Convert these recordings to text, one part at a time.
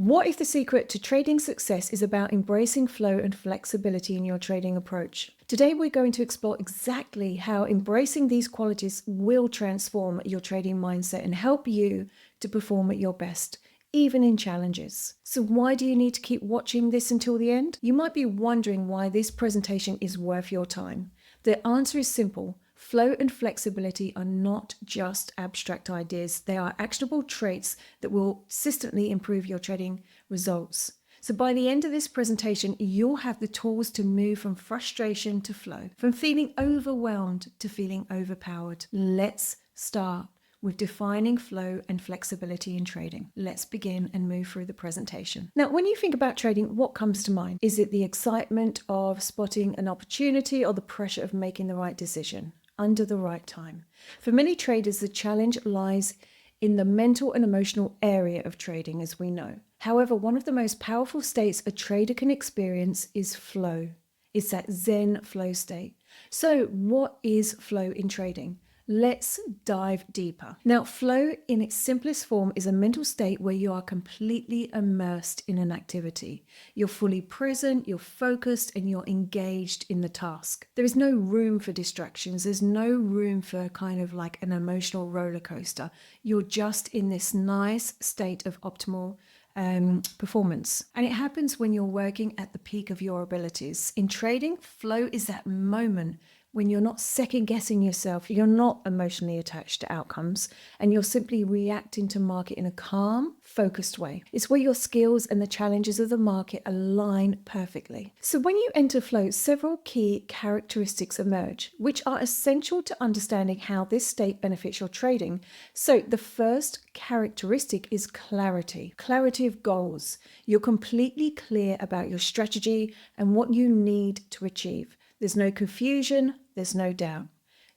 What if the secret to trading success is about embracing flow and flexibility in your trading approach? Today, we're going to explore exactly how embracing these qualities will transform your trading mindset and help you to perform at your best, even in challenges. So why do you need to keep watching this until the end? You might be wondering why this presentation is worth your time. The answer is simple. Flow and flexibility are not just abstract ideas. They are actionable traits that will consistently improve your trading results. So by the end of this presentation, you'll have the tools to move from frustration to flow, from feeling overwhelmed to feeling overpowered. Let's start with defining flow and flexibility in trading. Let's begin and move through the presentation. Now, when you think about trading, what comes to mind? Is it the excitement of spotting an opportunity or the pressure of making the right decision under the right time? For many traders, the challenge lies in the mental and emotional area of trading, as we know. However, one of the most powerful states a trader can experience is flow. It's that Zen flow state. So what is flow in trading? Let's dive deeper. Now, flow in its simplest form is a mental state where you are completely immersed in an activity. You're fully present, you're focused, and you're engaged in the task. There is no room for distractions. There's no room for kind of like an emotional roller coaster. You're just in this nice state of optimal performance. And it happens when you're working at the peak of your abilities. In trading, flow is that moment when you're not second guessing yourself, you're not emotionally attached to outcomes, and you're simply reacting to market in a calm, focused way. It's where your skills and the challenges of the market align perfectly. So when you enter flow, several key characteristics emerge, which are essential to understanding how this state benefits your trading. So the first characteristic is clarity. Clarity of goals. You're completely clear about your strategy and what you need to achieve. There's no confusion, there's no doubt.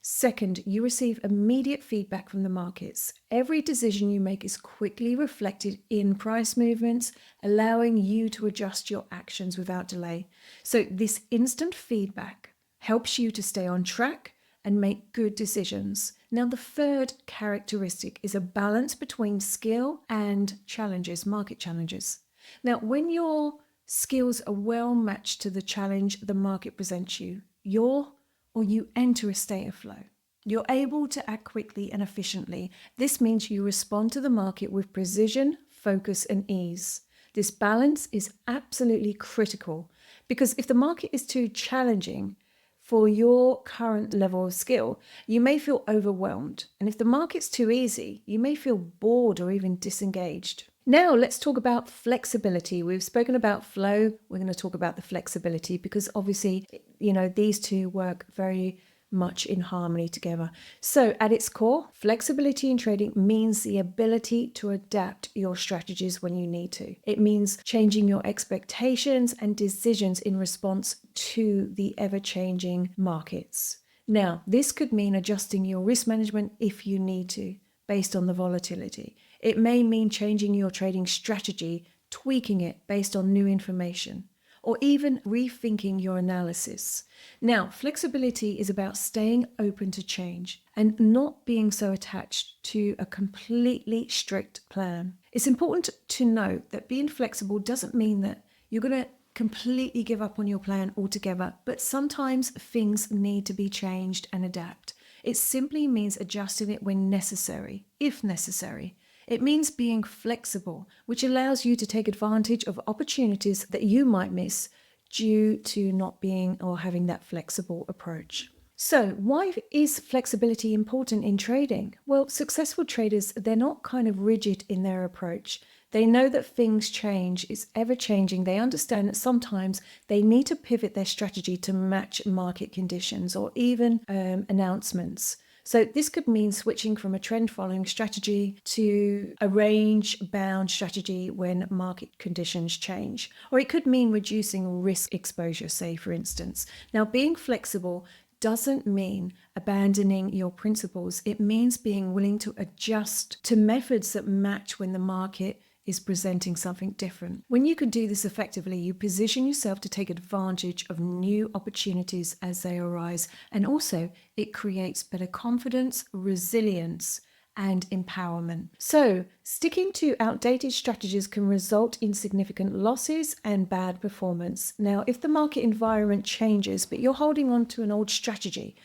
Second, you receive immediate feedback from the markets. Every decision you make is quickly reflected in price movements, allowing you to adjust your actions without delay. So this instant feedback helps you to stay on track and make good decisions. Now, the third characteristic is a balance between skill and challenges, market challenges. Now, when your skills are well matched to the challenge the market presents you, you enter a state of flow. You're able to act quickly and efficiently. This means you respond to the market with precision, focus, and ease. This balance is absolutely critical because if the market is too challenging for your current level of skill, you may feel overwhelmed. And if the market's too easy, you may feel bored or even disengaged. Now let's talk about flexibility. We've spoken about flow. We're going to talk about the flexibility because obviously, these two work very much in harmony together. So at its core, flexibility in trading means the ability to adapt your strategies when you need to. It means changing your expectations and decisions in response to the ever-changing markets. Now, this could mean adjusting your risk management if you need to, based on the volatility. It may mean changing your trading strategy, tweaking it based on new information, or even rethinking your analysis. Now, flexibility is about staying open to change and not being so attached to a completely strict plan. It's important to note that being flexible doesn't mean that you're going to completely give up on your plan altogether, but sometimes things need to be changed and adapt. It simply means adjusting it when necessary, if necessary. It means being flexible, which allows you to take advantage of opportunities that you might miss due to not being or having that flexible approach. So why is flexibility important in trading? Well, successful traders, they're not kind of rigid in their approach. They know that things change, it's ever changing. They understand that sometimes they need to pivot their strategy to match market conditions or even announcements. So this could mean switching from a trend following strategy to a range bound strategy when market conditions change. Or it could mean reducing risk exposure, say for instance. Now, being flexible doesn't mean abandoning your principles. It means being willing to adjust to methods that match when the market is presenting something different. When you can do this effectively, you position yourself to take advantage of new opportunities as they arise. And also, it creates better confidence, resilience, and empowerment. So, sticking to outdated strategies can result in significant losses and bad performance. Now, if the market environment changes, but you're holding on to an old strategy,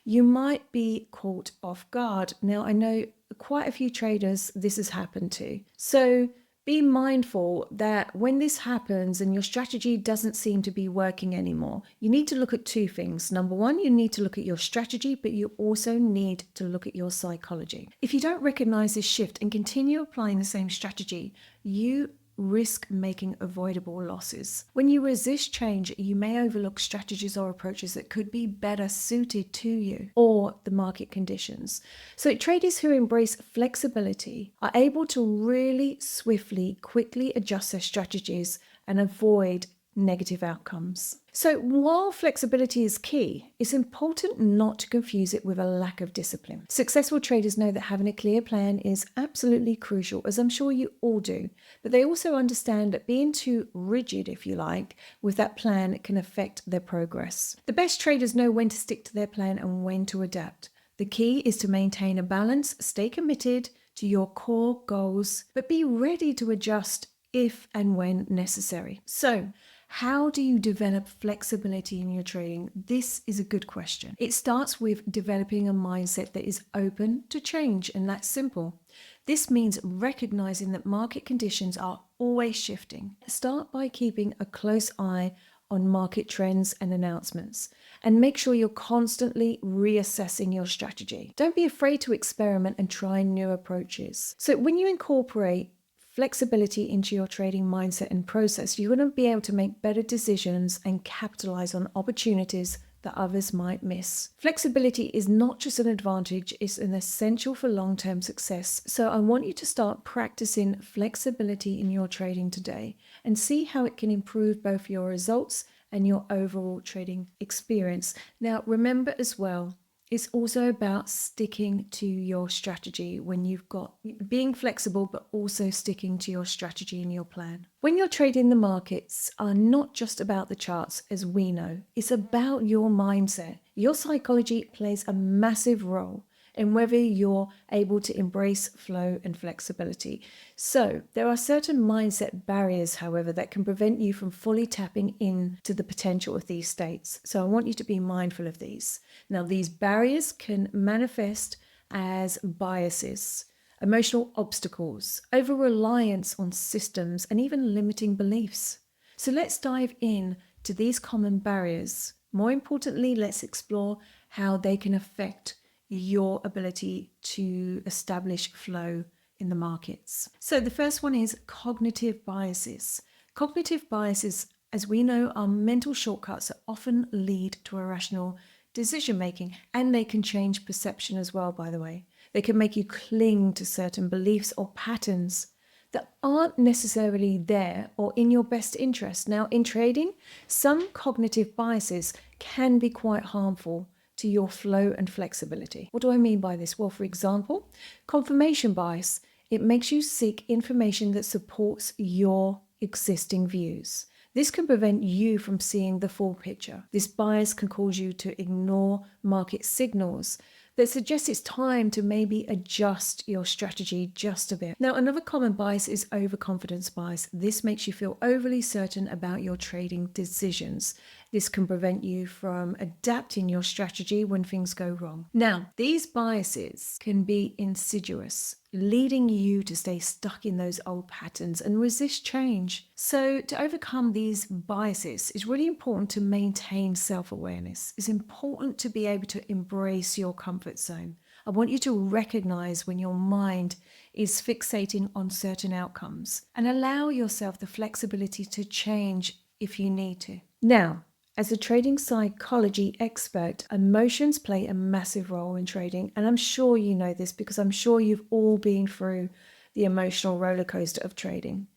you might be caught off guard. Now, I know quite a few traders this has happened to. So, be mindful that when this happens and your strategy doesn't seem to be working anymore, you need to look at two things. Number one, you need to look at your strategy, but you also need to look at your psychology. If you don't recognize this shift and continue applying the same strategy, you risk making avoidable losses. When you resist change, you may overlook strategies or approaches that could be better suited to you or the market conditions. So traders who embrace flexibility are able to really swiftly, quickly adjust their strategies and avoid negative outcomes. So while flexibility is key, it's important not to confuse it with a lack of discipline. Successful traders know that having a clear plan is absolutely crucial, as I'm sure you all do, but they also understand that being too rigid, if you like, with that plan can affect their progress. The best traders know when to stick to their plan and when to adapt. The key is to maintain a balance, stay committed to your core goals, but be ready to adjust if and when necessary. So, how do you develop flexibility in your trading? This is a good question. It starts with developing a mindset that is open to change, and that's simple. This means recognizing that market conditions are always shifting. Start by keeping a close eye on market trends and announcements, and make sure you're constantly reassessing your strategy. Don't be afraid to experiment and try new approaches. So when you incorporate flexibility into your trading mindset and process, you're going to be able to make better decisions and capitalize on opportunities that others might miss. Flexibility is not just an advantage, it's an essential for long-term success. So I want you to start practicing flexibility in your trading today and see how it can improve both your results and your overall trading experience. Now, remember as well, it's also about sticking to your strategy when you've got being flexible, but also sticking to your strategy and your plan. When you're trading, the markets are not just about the charts, as we know. It's about your mindset. Your psychology plays a massive role in whether you're able to embrace flow and flexibility. So there are certain mindset barriers, however, that can prevent you from fully tapping into the potential of these states. So I want you to be mindful of these. Now, these barriers can manifest as biases, emotional obstacles, over-reliance on systems, and even limiting beliefs. So let's dive in to these common barriers. More importantly, let's explore how they can affect your ability to establish flow in the markets. So the first one is cognitive biases. Cognitive biases, as we know, are mental shortcuts that often lead to irrational decision making, and they can change perception as well, by the way. They can make you cling to certain beliefs or patterns that aren't necessarily there or in your best interest. Now, in trading, some cognitive biases can be quite harmful to your flow and flexibility. What do I mean by this? Well, for example, confirmation bias. It makes you seek information that supports your existing views. This can prevent you from seeing the full picture. This bias can cause you to ignore market signals that suggest it's time to maybe adjust your strategy just a bit. Now, another common bias is overconfidence bias. This makes you feel overly certain about your trading decisions. This can prevent you from adapting your strategy when things go wrong. Now, these biases can be insidious, leading you to stay stuck in those old patterns and resist change. So to overcome these biases, it's really important to maintain self-awareness. It's important to be able to embrace your comfort zone. I want you to recognize when your mind is fixating on certain outcomes and allow yourself the flexibility to change if you need to. Now, as a trading psychology expert, emotions play a massive role in trading, and I'm sure you know this because I'm sure you've all been through the emotional roller coaster of trading,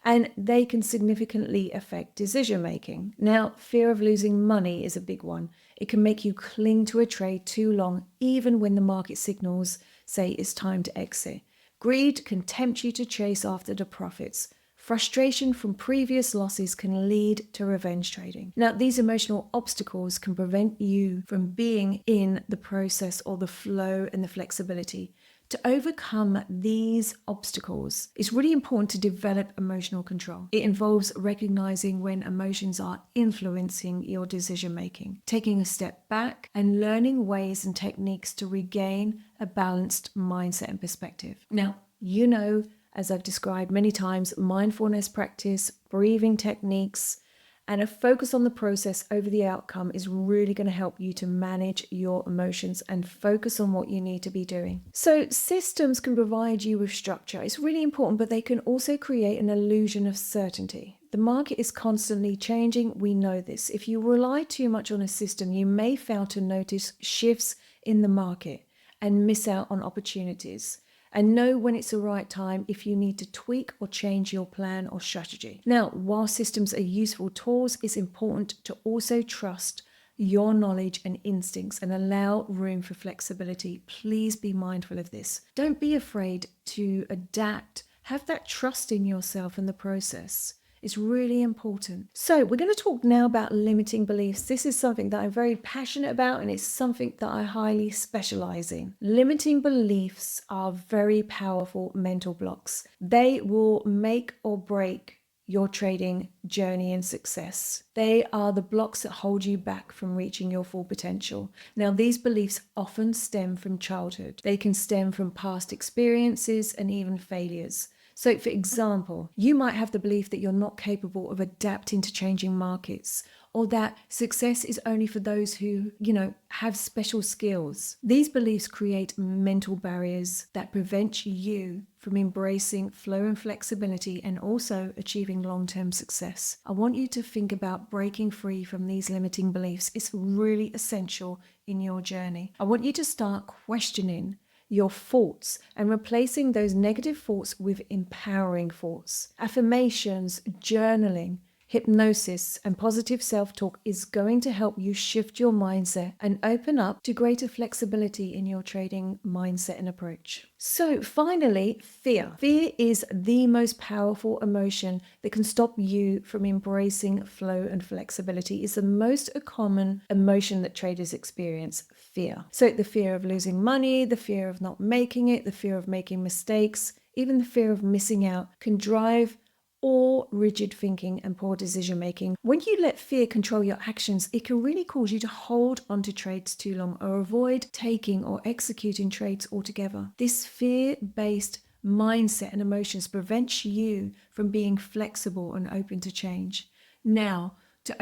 and they can significantly affect decision making. Now, fear of losing money is a big one. It can make you cling to a trade too long, even when the market signals say it's time to exit. Greed can tempt you to chase after the profits. Frustration from previous losses can lead to revenge trading. Now, these emotional obstacles can prevent you from being in the process or the flow and the flexibility. To overcome these obstacles, it's really important to develop emotional control. It involves recognizing when emotions are influencing your decision making, taking a step back, and learning ways and techniques to regain a balanced mindset and perspective. Now, as I've described many times, mindfulness practice, breathing techniques, and a focus on the process over the outcome is really going to help you to manage your emotions and focus on what you need to be doing. So systems can provide you with structure. It's really important, but they can also create an illusion of certainty. The market is constantly changing. We know this. If you rely too much on a system, you may fail to notice shifts in the market and miss out on opportunities, and know when it's the right time if you need to tweak or change your plan or strategy. Now, while systems are useful tools, it's important to also trust your knowledge and instincts and allow room for flexibility. Please be mindful of this. Don't be afraid to adapt. Have that trust in yourself and the process. It's really important. So we're going to talk now about limiting beliefs. This is something that I'm very passionate about, and it's something that I highly specialize in. Limiting beliefs are very powerful mental blocks. They will make or break your trading journey and success. They are the blocks that hold you back from reaching your full potential. Now, these beliefs often stem from childhood. They can stem from past experiences and even failures. So, for example, you might have the belief that you're not capable of adapting to changing markets, or that success is only for those who, have special skills. These beliefs create mental barriers that prevent you from embracing flow and flexibility and also achieving long-term success. I want you to think about breaking free from these limiting beliefs. It's really essential in your journey. I want you to start questioning your thoughts and replacing those negative thoughts with empowering thoughts. Affirmations, journaling, hypnosis, and positive self-talk is going to help you shift your mindset and open up to greater flexibility in your trading mindset and approach. So finally, fear. Fear is the most powerful emotion that can stop you from embracing flow and flexibility. It's the most common emotion that traders experience, fear. So the fear of losing money, the fear of not making it, the fear of making mistakes, even the fear of missing out can drive or rigid thinking and poor decision making. When you let fear control your actions, it can really cause you to hold onto trades too long or avoid taking or executing trades altogether. This fear-based mindset and emotions prevents you from being flexible and open to change. Now, to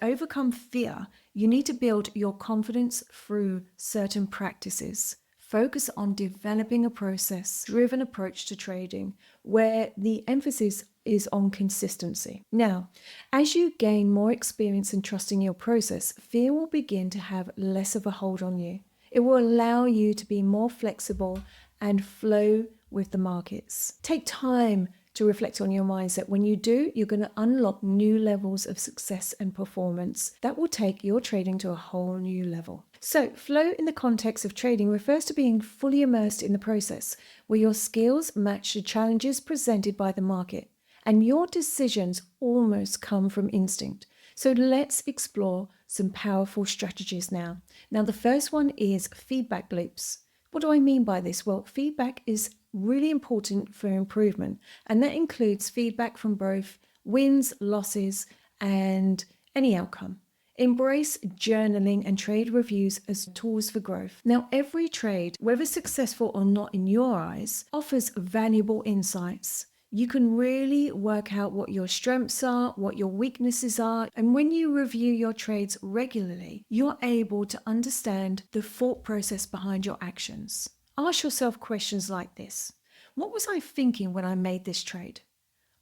overcome fear, you need to build your confidence through certain practices. Focus on developing a process-driven approach to trading where the emphasis is on consistency. Now, as you gain more experience in trusting your process, fear will begin to have less of a hold on you. It will allow you to be more flexible and flow with the markets. Take time to reflect on your mindset. When you do, you're going to unlock new levels of success and performance that will take your trading to a whole new level. So, flow in the context of trading refers to being fully immersed in the process, where your skills match the challenges presented by the market, and your decisions almost come from instinct. So let's explore some powerful strategies now. Now, the first one is feedback loops. What do I mean by this? Well, feedback is really important for improvement, and that includes feedback from both wins, losses, and any outcome. Embrace journaling and trade reviews as tools for growth. Now, every trade, whether successful or not in your eyes, offers valuable insights. You can really work out what your strengths are, what your weaknesses are, and when you review your trades regularly, you're able to understand the thought process behind your actions. Ask yourself questions like this. What was I thinking when I made this trade?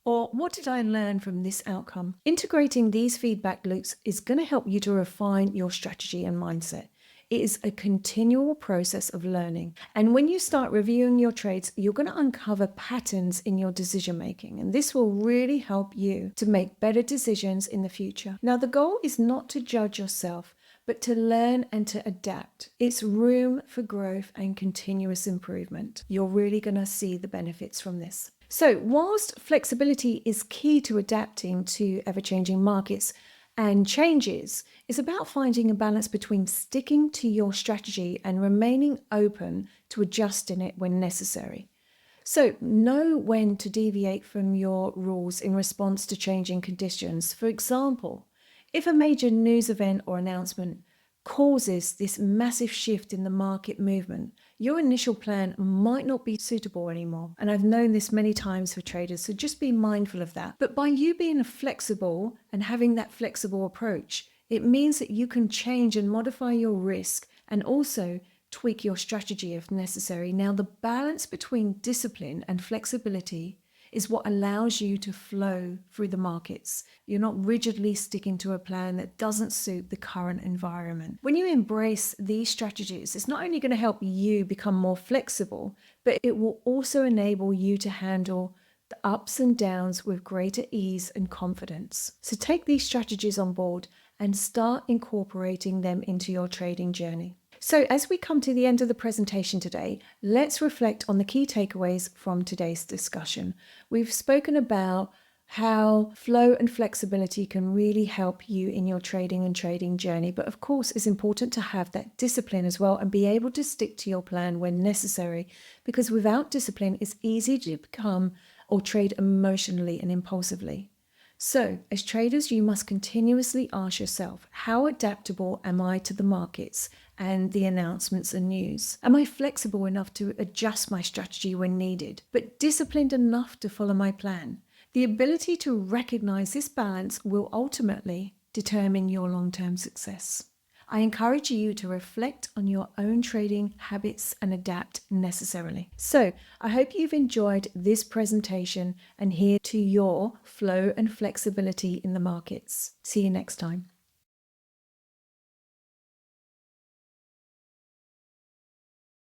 Or what did I learn from this outcome? Integrating these feedback loops is going to help you to refine your strategy and mindset. It is a continual process of learning. And when you start reviewing your trades, you're going to uncover patterns in your decision making. And this will really help you to make better decisions in the future. Now, the goal is not to judge yourself, but to learn and to adapt. It's room for growth and continuous improvement. You're really going to see the benefits from this. So whilst flexibility is key to adapting to ever-changing markets, And changes is about finding a balance between sticking to your strategy and remaining open to adjusting it when necessary. So, know when to deviate from your rules in response to changing conditions. For example, if a major news event or announcement causes this massive shift in the market movement, your initial plan might not be suitable anymore. And I've known this many times for traders, so just be mindful of that. But by you being flexible and having that flexible approach, it means that you can change and modify your risk and also tweak your strategy if necessary. Now, the balance between discipline and flexibility is what allows you to flow through the markets. You're not rigidly sticking to a plan that doesn't suit the current environment. When you embrace these strategies, it's not only going to help you become more flexible, but it will also enable you to handle the ups and downs with greater ease and confidence. So take these strategies on board and start incorporating them into your trading journey. So as we come to the end of the presentation today, let's reflect on the key takeaways from today's discussion. We've spoken about how flow and flexibility can really help you in your trading and trading journey. But of course, it's important to have that discipline as well and be able to stick to your plan when necessary, because without discipline, it's easy to become or trade emotionally and impulsively. So, as traders, you must continuously ask yourself, how adaptable am I to the markets and the announcements and news? Am I flexible enough to adjust my strategy when needed, but disciplined enough to follow my plan? The ability to recognize this balance will ultimately determine your long-term success. I encourage you to reflect on your own trading habits and adapt necessarily. So I hope you've enjoyed this presentation and adhere to your flow and flexibility in the markets. See you next time.